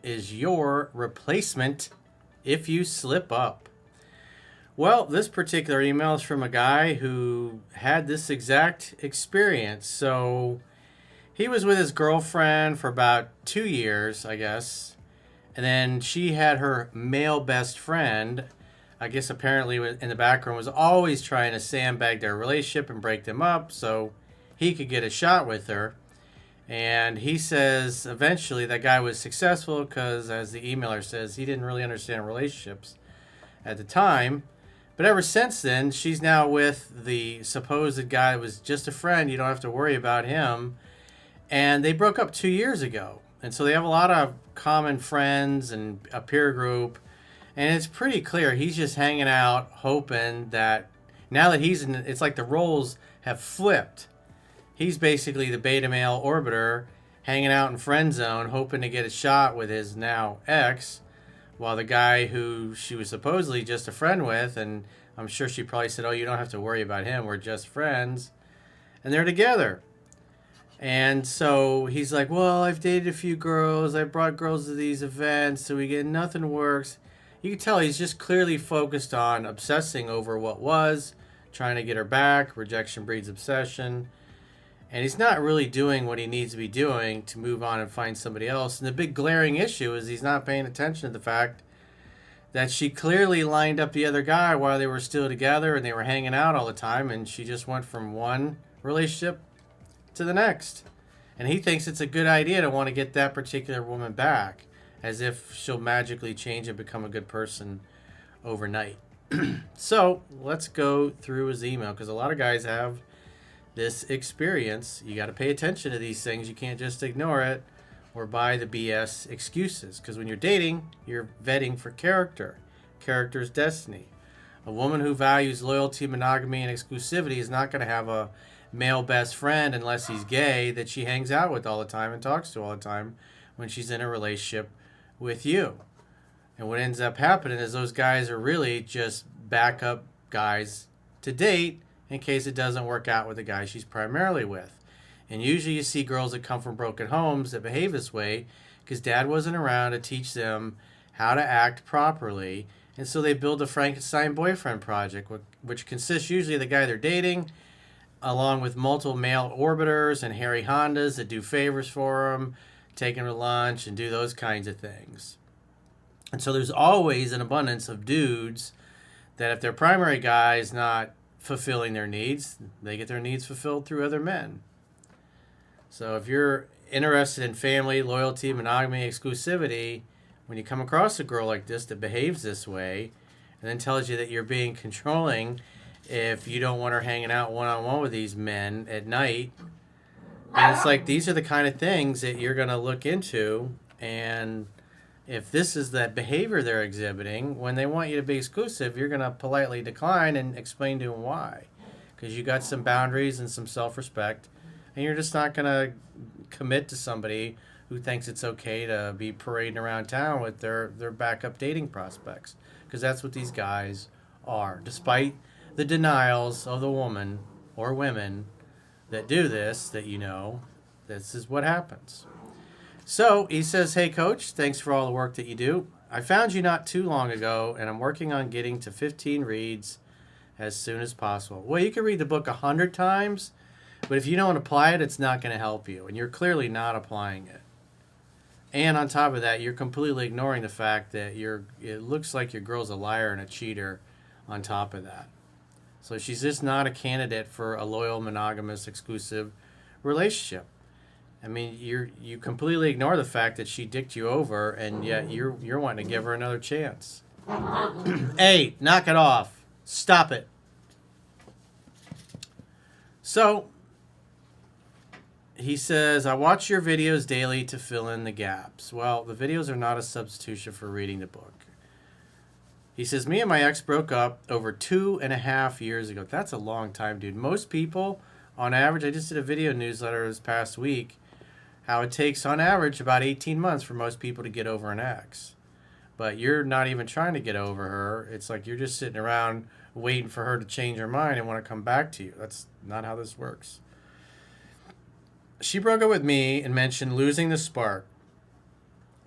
is your replacement if you slip up. Well, this particular email is from a guy who had this exact experience. So he was with his girlfriend for about 2 years, I guess. And then she had her male best friend, I guess apparently in the background, was always trying to sandbag their relationship and break them up so he could get a shot with her. And he says eventually that guy was successful because, as the emailer says, he didn't really understand relationships at the time. But ever since then, she's now with the supposed guy who was just a friend. You don't have to worry about him. And they broke up 2 years ago. And so they have a lot of common friends and a peer group. And it's pretty clear he's just hanging out, hoping that now that he's in, it's like the roles have flipped. He's basically the beta male orbiter hanging out in friend zone, hoping to get a shot with his now ex, while the guy who she was supposedly just a friend with, and I'm sure she probably said, oh, you don't have to worry about him, we're just friends, and they're together. And so he's like, well, I've dated a few girls, I brought girls to these events, so we get nothing works. You can tell he's just clearly focused on obsessing over what was, trying to get her back. Rejection breeds obsession. And he's not really doing what he needs to be doing to move on and find somebody else. And the big glaring issue is he's not paying attention to the fact that she clearly lined up the other guy while they were still together and they were hanging out all the time. And she just went from one relationship to the next. And he thinks it's a good idea to want to get that particular woman back, as if she'll magically change and become a good person overnight. So let's go through his email, because a lot of guys have this experience. You got to pay attention to these things. You can't just ignore it or buy the BS excuses, because when you're dating, you're vetting for character. Character's destiny. A woman who values loyalty, monogamy, and exclusivity is not going to have a male best friend unless he's gay that she hangs out with all the time and talks to all the time when she's in a relationship with you. And what ends up happening is those guys are really just backup guys to date in case it doesn't work out with the guy she's primarily with. And usually you see girls that come from broken homes that behave this way because dad wasn't around to teach them how to act properly. And so they build a Frankenstein boyfriend project, which consists usually of the guy they're dating, along with multiple male orbiters and hairy Hondas that do favors for them, take them to lunch, and do those kinds of things. And so there's always an abundance of dudes that if their primary guy is not fulfilling their needs, they get their needs fulfilled through other men. So if you're interested in family, loyalty, monogamy, exclusivity, when you come across a girl like this that behaves this way and then tells you that you're being controlling if you don't want her hanging out one-on-one with these men at night, and it's like these are the kind of things that you're going to look into. And if this is that behavior they're exhibiting, when they want you to be exclusive, you're going to politely decline and explain to them why. Because you got some boundaries and some self-respect, and you're just not going to commit to somebody who thinks it's okay to be parading around town with their backup dating prospects. Because that's what these guys are. Despite the denials of the woman or women that do this, that you know, this is what happens. So he says, hey, coach, thanks for all the work that you do. I found you not too long ago, and I'm working on getting to 15 reads as soon as possible. Well, you can read the book 100 times, but if you don't apply it, it's not going to help you, and you're clearly not applying it. And on top of that, you're completely ignoring the fact that it looks like your girl's a liar and a cheater on top of that. So she's just not a candidate for a loyal, monogamous, exclusive relationship. I mean, you completely ignore the fact that she dicked you over, and yet you're wanting to give her another chance. Hey, knock it off. Stop it. So he says, I watch your videos daily to fill in the gaps. Well, the videos are not a substitution for reading the book. He says, me and my ex broke up over 2.5 years ago. That's a long time, dude. Most people, on average, I just did a video newsletter this past week, how it takes, on average, about 18 months for most people to get over an ex. But you're not even trying to get over her. It's like you're just sitting around waiting for her to change her mind and want to come back to you. That's not how this works. She broke up with me and mentioned losing the spark.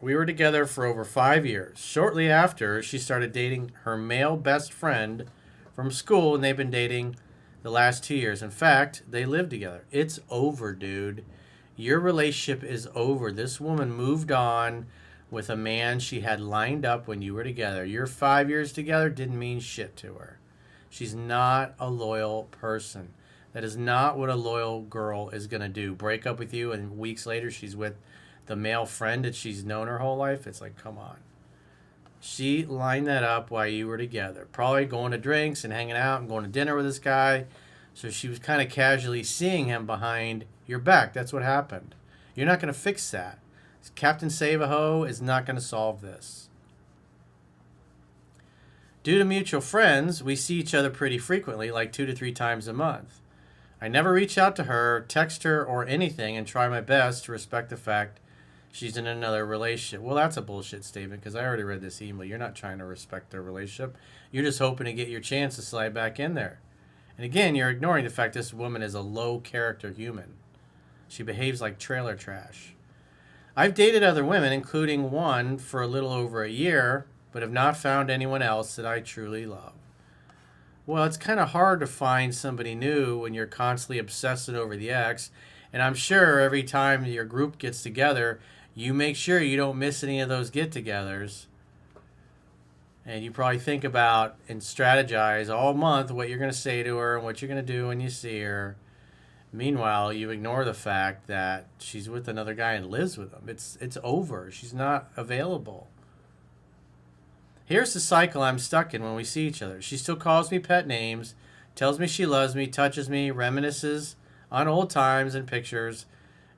We were together for over 5 years. Shortly after, she started dating her male best friend from school, and they've been dating the last 2 years. In fact, they live together. It's over, dude. Your relationship is over. This woman moved on with a man she had lined up when you were together. Your 5 years together didn't mean shit to her. She's not a loyal person. That is not what a loyal girl is going to do. Break up with you, and weeks later she's with the male friend that she's known her whole life. It's like, come on. She lined that up while you were together. Probably going to drinks and hanging out and going to dinner with this guy. So she was kind of casually seeing him behind your back. That's what happened. You're not going to fix that. Captain Save-A-Ho is not going to solve this. Due to mutual friends, we see each other pretty frequently, like 2 to 3 times a month. I never reach out to her, text her, or anything, and try my best to respect the fact she's in another relationship. Well, that's a bullshit statement, because I already read this email. You're not trying to respect their relationship. You're just hoping to get your chance to slide back in there. And again, you're ignoring the fact this woman is a low-character human. She behaves like trailer trash. I've dated other women, including one for a little over a year, but have not found anyone else that I truly love. Well, it's kind of hard to find somebody new when you're constantly obsessing over the ex. And I'm sure every time your group gets together, you make sure you don't miss any of those get-togethers. And you probably think about and strategize all month what you're going to say to her and what you're going to do when you see her. Meanwhile, you ignore the fact that she's with another guy and lives with him. It's over. She's not available. Here's the cycle I'm stuck in when we see each other. She still calls me pet names, tells me she loves me, touches me, reminisces on old times and pictures,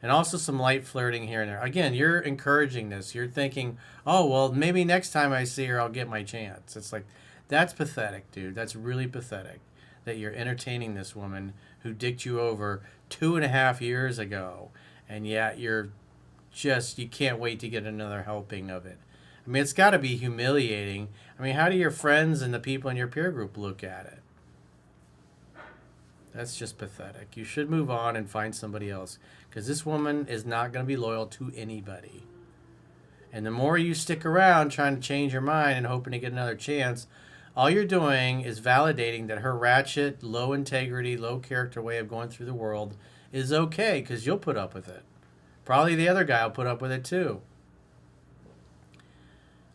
and also some light flirting here and there. Again, you're encouraging this. You're thinking, oh, well, maybe next time I see her, I'll get my chance. It's like, that's pathetic, dude. That's really pathetic that you're entertaining this woman who dicked you over 2.5 years ago, and yet you can't wait to get another helping of it. I mean, it's got to be humiliating. I mean, how do your friends and the people in your peer group look at it? That's just pathetic. You should move on and find somebody else, because this woman is not going to be loyal to anybody. And the more you stick around trying to change your mind and hoping to get another chance, all you're doing is validating that her ratchet, low integrity, low character way of going through the world is okay, because you'll put up with it. Probably the other guy will put up with it too.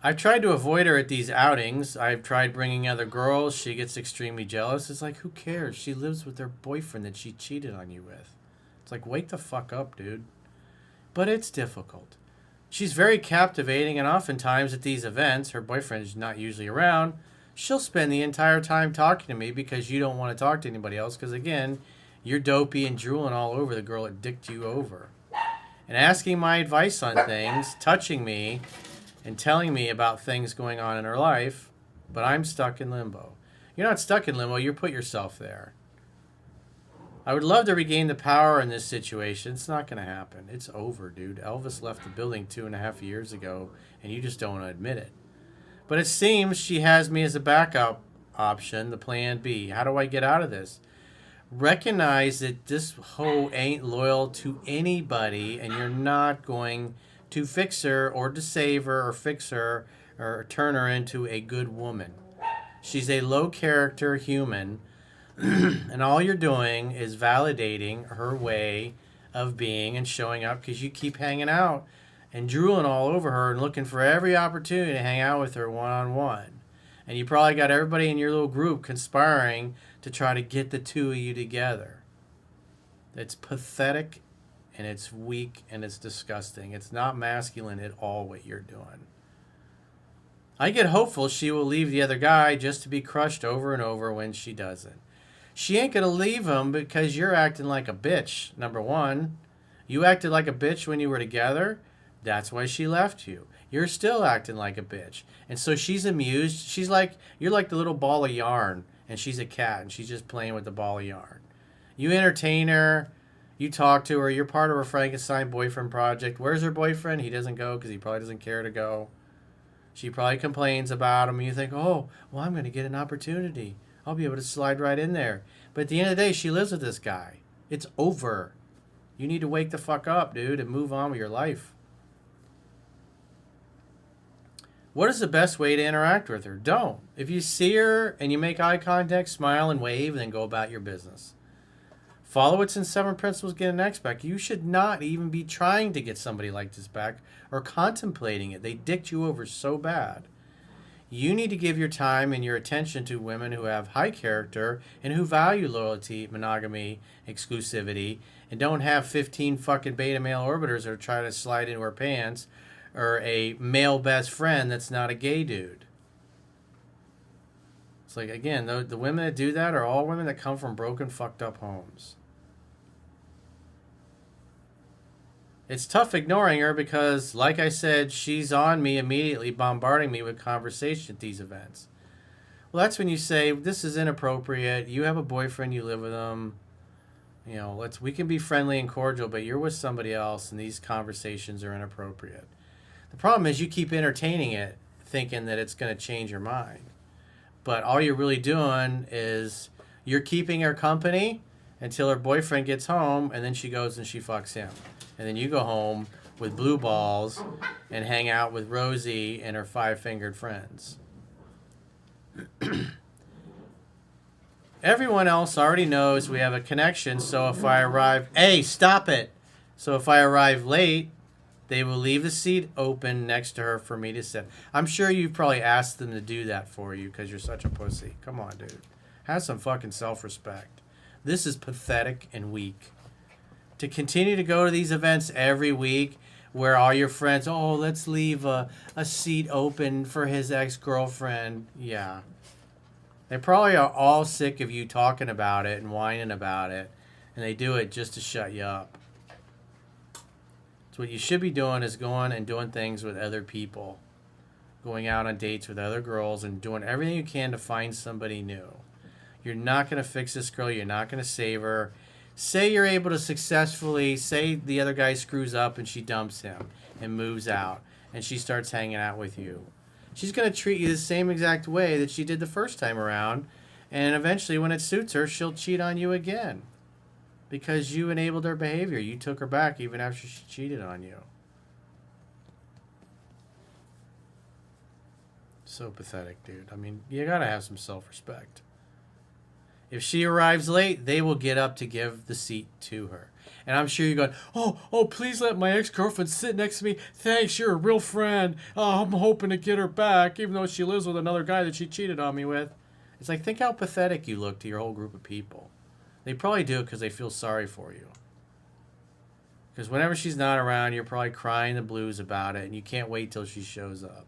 I've tried to avoid her at these outings. I've tried bringing other girls. She gets extremely jealous. It's like, who cares? She lives with her boyfriend that she cheated on you with. It's like, wake the fuck up, dude. But it's difficult. She's very captivating, and oftentimes at these events, her boyfriend is not usually around. She'll spend the entire time talking to me because you don't want to talk to anybody else, because, again, you're dopey and drooling all over the girl that dicked you over. And asking my advice on things, touching me, and telling me about things going on in her life, but I'm stuck in limbo. You're not stuck in limbo, you put yourself there. I would love to regain the power in this situation. It's not going to happen. It's over, dude. Elvis left the building 2.5 years ago, and you just don't want to admit it. But it seems she has me as a backup option, the plan B. How do I get out of this? Recognize that this hoe ain't loyal to anybody, and you're not going to fix her or to save her or fix her or turn her into a good woman. She's a low character human, and all you're doing is validating her way of being and showing up, because you keep hanging out and drooling all over her and looking for every opportunity to hang out with her one-on-one. And you probably got everybody in your little group conspiring to try to get the two of you together. It's pathetic, and it's weak, and it's disgusting. It's not masculine at all what you're doing. I get hopeful she will leave the other guy just to be crushed over and over when she doesn't. She ain't going to leave him because you're acting like a bitch, number one. You acted like a bitch when you were together. That's why she left you. You're still acting like a bitch. And so she's amused. She's like, you're like the little ball of yarn, and she's a cat, and she's just playing with the ball of yarn. You entertain her. You talk to her. You're part of her Frankenstein boyfriend project. Where's her boyfriend? He doesn't go because he probably doesn't care to go. She probably complains about him. And you think, oh, well, I'm going to get an opportunity. I'll be able to slide right in there. But at the end of the day, she lives with this guy. It's over. You need to wake the fuck up, dude, and move on with your life. What is the best way to interact with her? Don't. If you see her and you make eye contact, smile and wave, and then go about your business. Follow what's in 7 Principles, get an X back. You should not even be trying to get somebody like this back or contemplating it. They dicked you over so bad. You need to give your time and your attention to women who have high character and who value loyalty, monogamy, exclusivity, and don't have 15 fucking beta male orbiters that are trying to slide into her pants, or a male best friend that's not a gay dude. It's like, again, the women that do that are all women that come from broken, fucked up homes. It's tough ignoring her because, like I said, she's on me immediately, bombarding me with conversation at these events. Well, that's when you say, this is inappropriate. You have a boyfriend, you live with him. You know, we can be friendly and cordial, but you're with somebody else and these conversations are inappropriate. The problem is you keep entertaining it, thinking that it's going to change your mind. But all you're really doing is you're keeping her company until her boyfriend gets home, and then she goes and she fucks him. And then you go home with blue balls and hang out with Rosie and her 5-fingered friends. Everyone else already knows we have a connection, so if I arrive... Hey, stop it! So if I arrive late, they will leave the seat open next to her for me to sit. I'm sure you've probably asked them to do that for you because you're such a pussy. Come on, dude. Have some fucking self-respect. This is pathetic and weak. To continue to go to these events every week where all your friends, oh, let's leave a seat open for his ex-girlfriend. Yeah. They probably are all sick of you talking about it and whining about it, and they do it just to shut you up. So what you should be doing is going and doing things with other people, going out on dates with other girls and doing everything you can to find somebody new. You're not going to fix this girl. You're not going to save her. Say you're able to successfully, say the other guy screws up and she dumps him and moves out and she starts hanging out with you. She's going to treat you the same exact way that she did the first time around, and eventually when it suits her, she'll cheat on you again because you enabled her behavior. You took her back even after she cheated on you. So pathetic, dude. I mean, you got to have some self-respect. If she arrives late, they will get up to give the seat to her. And I'm sure you're going, oh, please let my ex-girlfriend sit next to me. Thanks, you're a real friend. Oh, I'm hoping to get her back, even though she lives with another guy that she cheated on me with. It's like, think how pathetic you look to your whole group of people. They probably do it because they feel sorry for you. Because whenever she's not around, you're probably crying the blues about it, and you can't wait till she shows up.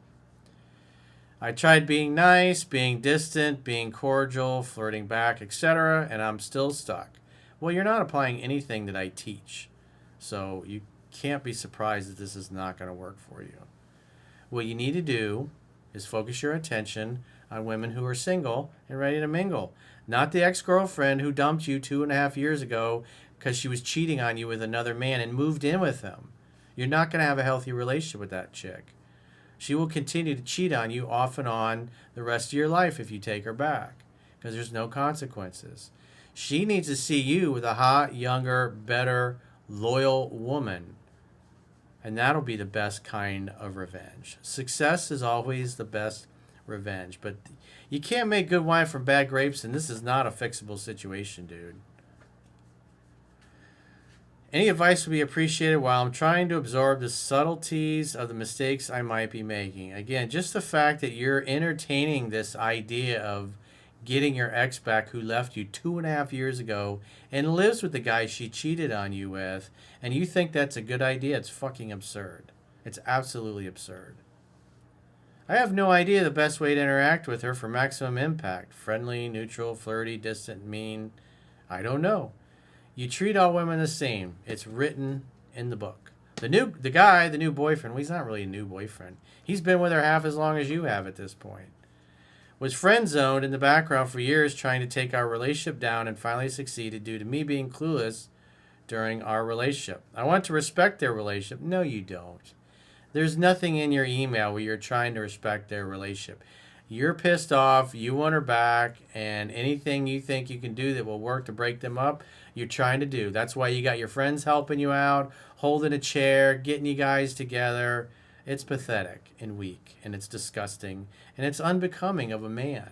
I tried being nice, being distant, being cordial, flirting back, etc., and I'm still stuck. Well, you're not applying anything that I teach, so you can't be surprised that this is not going to work for you. What you need to do is focus your attention on women who are single and ready to mingle, not the ex-girlfriend who dumped you 2.5 years ago because she was cheating on you with another man and moved in with him. You're not going to have a healthy relationship with that chick. She will continue to cheat on you off and on the rest of your life if you take her back, because there's no consequences. She needs to see you with a hot, younger, better, loyal woman, and that'll be the best kind of revenge. Success is always the best revenge, but you can't make good wine from bad grapes, and this is not a fixable situation, dude. Any advice would be appreciated while I'm trying to absorb the subtleties of the mistakes I might be making. Again, just the fact that you're entertaining this idea of getting your ex back who left you 2.5 years ago and lives with the guy she cheated on you with, and you think that's a good idea, it's fucking absurd. It's absolutely absurd. I have no idea the best way to interact with her for maximum impact. Friendly, neutral, flirty, distant, mean. I don't know. You treat all women the same. It's written in the book. The new boyfriend, well, he's not really a new boyfriend. He's been with her half as long as you have at this point. Was friend-zoned in the background for years trying to take our relationship down and finally succeeded due to me being clueless during our relationship. I want to respect their relationship. No, you don't. There's nothing in your email where you're trying to respect their relationship. You're pissed off, you want her back, and anything you think you can do that will work to break them up, you're trying to do. That's why you got your friends helping you out, holding a chair, getting you guys together. It's pathetic and weak, and it's disgusting, and it's unbecoming of a man.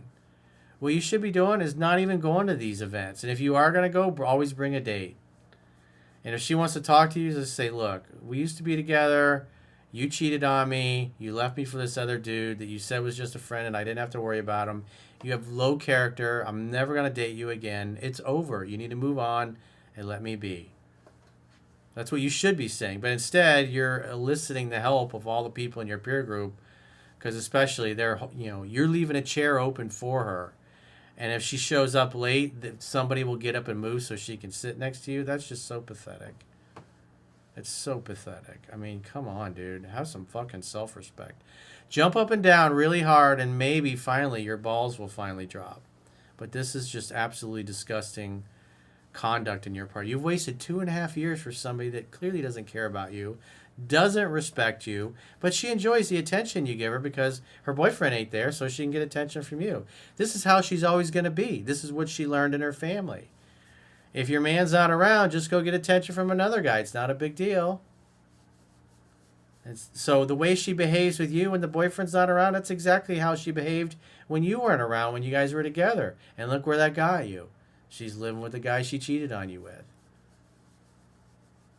What you should be doing is not even going to these events. And if you are going to go, always bring a date. And if she wants to talk to you, just say, look, we used to be together. You cheated on me. You left me for this other dude that you said was just a friend and I didn't have to worry about him. You have low character. I'm never going to date you again. It's over. You need to move on and let me be. That's what you should be saying. But instead, you're eliciting the help of all the people in your peer group, because especially you're leaving a chair open for her. And if she shows up late, that somebody will get up and move so she can sit next to you. That's just so pathetic. It's so pathetic. I mean, come on, dude. Have some fucking self-respect. Jump up and down really hard, and maybe finally your balls will finally drop. But this is just absolutely disgusting conduct in your part. You've wasted 2.5 years for somebody that clearly doesn't care about you, doesn't respect you, but she enjoys the attention you give her because her boyfriend ain't there, so she can get attention from you. This is how she's always going to be. This is what she learned in her family. If your man's not around, just go get attention from another guy. It's not a big deal. So the way she behaves with you when the boyfriend's not around, that's exactly how she behaved when you weren't around, when you guys were together. And look where that got you. She's living with the guy she cheated on you with.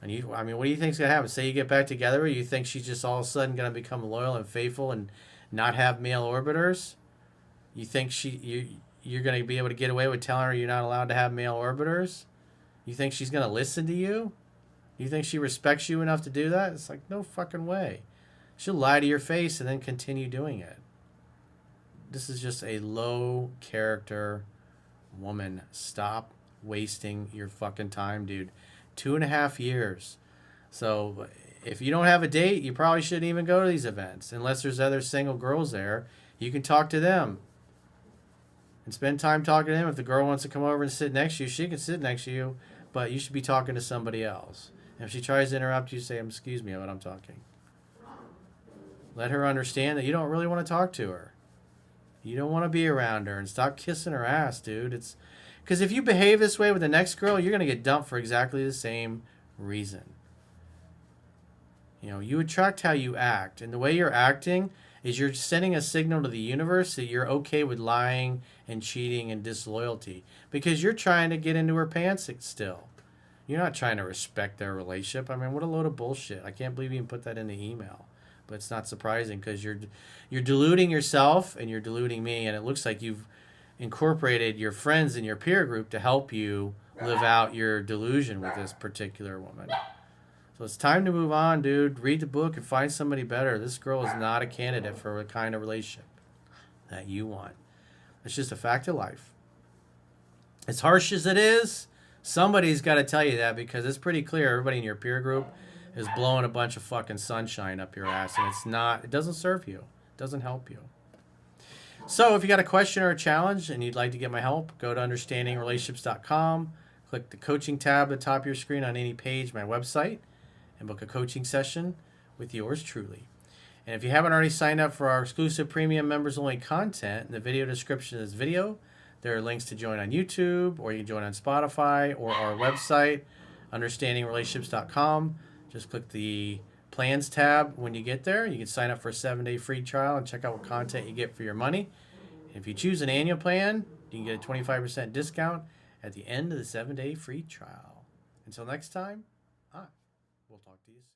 And what do you think's going to happen? Say you get back together, or you think she's just all of a sudden going to become loyal and faithful and not have male orbiters? You think you're going to be able to get away with telling her you're not allowed to have male orbiters? You think she's going to listen to you? You think she respects you enough to do that? It's like, no fucking way. She'll lie to your face and then continue doing it. This is just a low character woman. Stop wasting your fucking time, dude. 2.5 years. So if you don't have a date, you probably shouldn't even go to these events. Unless there's other single girls there, you can talk to them and spend time talking to them. If the girl wants to come over and sit next to you, she can sit next to you, but you should be talking to somebody else. And if she tries to interrupt you, say, excuse me, but I'm talking. Let her understand that you don't really want to talk to her. You don't want to be around her, and stop kissing her ass, dude. It's because if you behave this way with the next girl, you're going to get dumped for exactly the same reason. You attract how you act, and the way you're acting is you're sending a signal to the universe that you're okay with lying and cheating and disloyalty because you're trying to get into her pants still. You're not trying to respect their relationship. I mean, what a load of bullshit. I can't believe you even put that in the email. But it's not surprising because you're deluding yourself and you're deluding me, and it looks like you've incorporated your friends in your peer group to help you live out your delusion with this particular woman. So it's time to move on, dude. Read the book and find somebody better. This girl is not a candidate for a kind of relationship that you want. It's just a fact of life. As harsh as it is, somebody's got to tell you that because it's pretty clear everybody in your peer group is blowing a bunch of fucking sunshine up your ass, and it doesn't serve you. It doesn't help you. So if you got a question or a challenge and you'd like to get my help, go to understandingrelationships.com, click the coaching tab at the top of your screen on any page, my website, and book a coaching session with yours truly. And if you haven't already signed up for our exclusive premium members only content, in the video description of this video, there are links to join on YouTube, or you can join on Spotify, or our website, understandingrelationships.com. Just click the plans tab when you get there. You can sign up for a 7-day free trial and check out what content you get for your money. And if you choose an annual plan, you can get a 25% discount at the end of the 7-day free trial. Until next time, we'll talk to you soon.